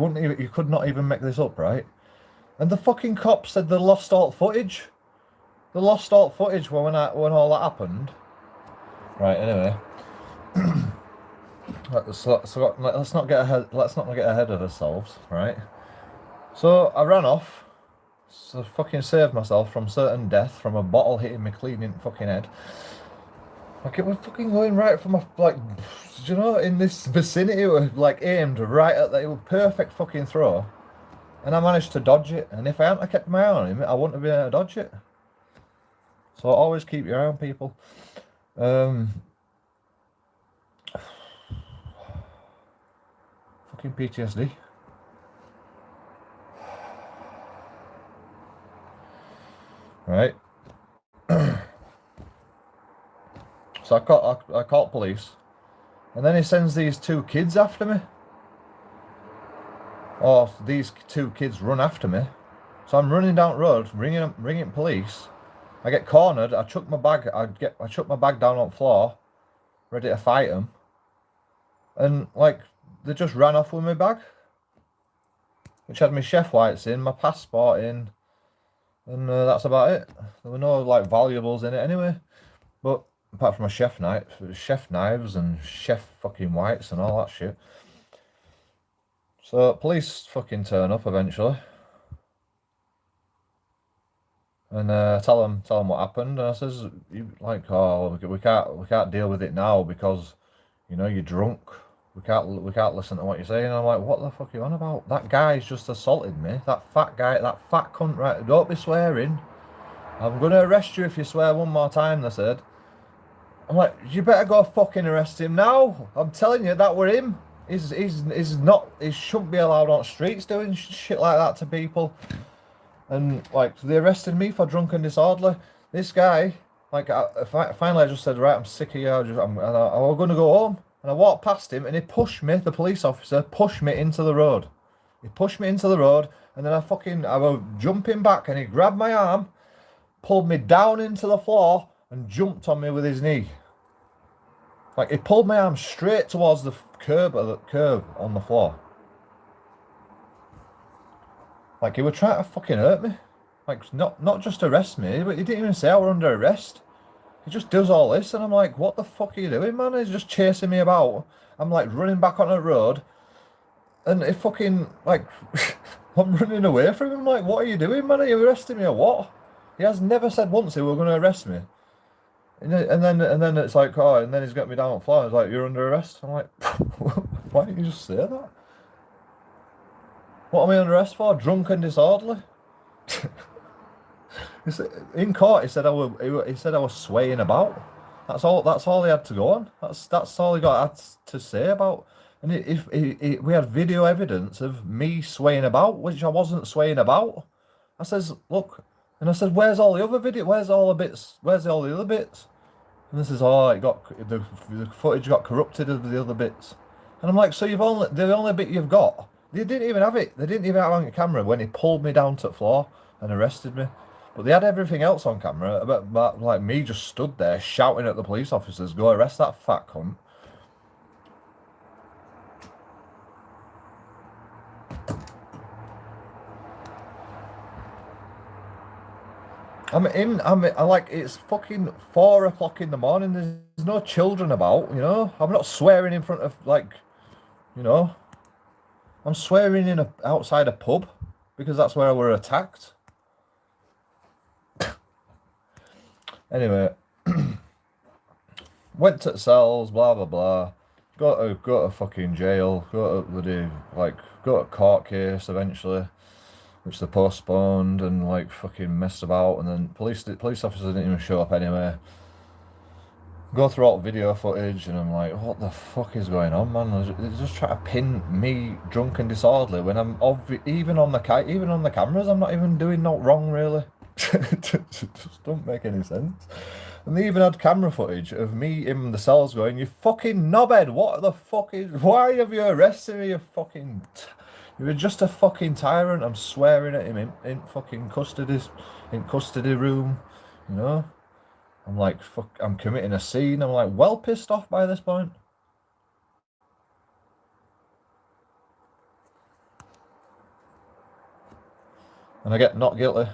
wouldn't even, you could not even make this up, right? And the fucking cops said they lost all footage. They lost all footage when all that happened. Right. Anyway, let's not get ahead. Let's not get ahead of ourselves, right? So I ran off. So fucking saved myself from certain death from a bottle hitting me clean in the fucking head. Like it was fucking going right from a like, you know, in this vicinity, it was like aimed right at the, it was perfect fucking throw, and I managed to dodge it. And if I hadn't kept my eye on him, I wouldn't have been able to dodge it. So always keep your eye on people. Fucking PTSD. Right. So I called police, and then he sends these two kids after me. Or these two kids run after me. So I'm running down the road, ringing police. I get cornered. I chuck my bag. I chuck my bag down on the floor, ready to fight them. And like they just ran off with my bag, which had my chef whites in, my passport in, and that's about it. There were no like valuables in it anyway. But apart from a chef knives and chef fucking whites and all that shit. So police fucking turn up eventually. And tell them what happened. And I says, you like, oh, we can't deal with it now because, you know, you're drunk. We can't listen to what you're saying. And I'm like, what the fuck are you on about? That guy's just assaulted me. That fat guy, that fat cunt, right? Don't be swearing. I'm gonna arrest you if you swear one more time, they said. I'm like, you better go fucking arrest him now. I'm telling you, that were him. He's not, he shouldn't be allowed on streets doing shit like that to people. And like they arrested me for drunken disorderly. This guy, like, finally I just said, right, I'm sick of you. I was going to go home, and I walked past him, and he pushed me. The police officer pushed me into the road. He pushed me into the road, and then I was jumping back, and he grabbed my arm, pulled me down into the floor, and jumped on me with his knee. Like he pulled my arm straight towards the curb on the floor. Like he was trying to fucking hurt me. Like not just arrest me, but he didn't even say I were under arrest. He just does all this, and I'm like, what the fuck are you doing, man? He's just chasing me about. I'm like running back on the road, and he fucking like I'm running away from him. Like, what are you doing, man? Are you arresting me or what? He has never said once he were going to arrest me. And then it's like, oh, and then he's got me down on the floor. He's like, you're under arrest. I'm like, why didn't you just say that? What am I under arrest for? Drunk and disorderly. In court, he said I was swaying about. That's all he had to go on. That's all he had to say about. And if we had video evidence of me swaying about, which I wasn't swaying about. I says, look, and I said, where's all the other video? Where's all the bits? Where's all the other bits? And this is the footage got corrupted of the other bits. And I'm like, so the only bit you've got. They didn't even have it. They didn't even have it on camera when he pulled me down to the floor and arrested me. But they had everything else on camera about like me just stood there shouting at the police officers, go arrest that fat cunt. I like, it's fucking 4 o'clock in the morning. There's no children about, you know. I'm not swearing in front of, like, you know. I'm swearing outside a pub because that's where I were attacked. Anyway, went to cells, blah blah blah. Go to fucking jail. Go to court case eventually, which they postponed and like fucking messed about. And then police officers didn't even show up anyway. Go through all the video footage, and I'm like, what the fuck is going on, man? They're just trying to pin me drunk and disorderly when I'm even on the cameras, I'm not even doing no wrong really. Just don't make any sense. And they even had camera footage of me in the cells going, you fucking knobhead, what the fuck why have you arrested me, you fucking you were just a fucking tyrant. I'm swearing at him in fucking custody room, you know. I'm like, fuck, I'm committing a scene. I'm like, well pissed off by this point. and I get not guilty.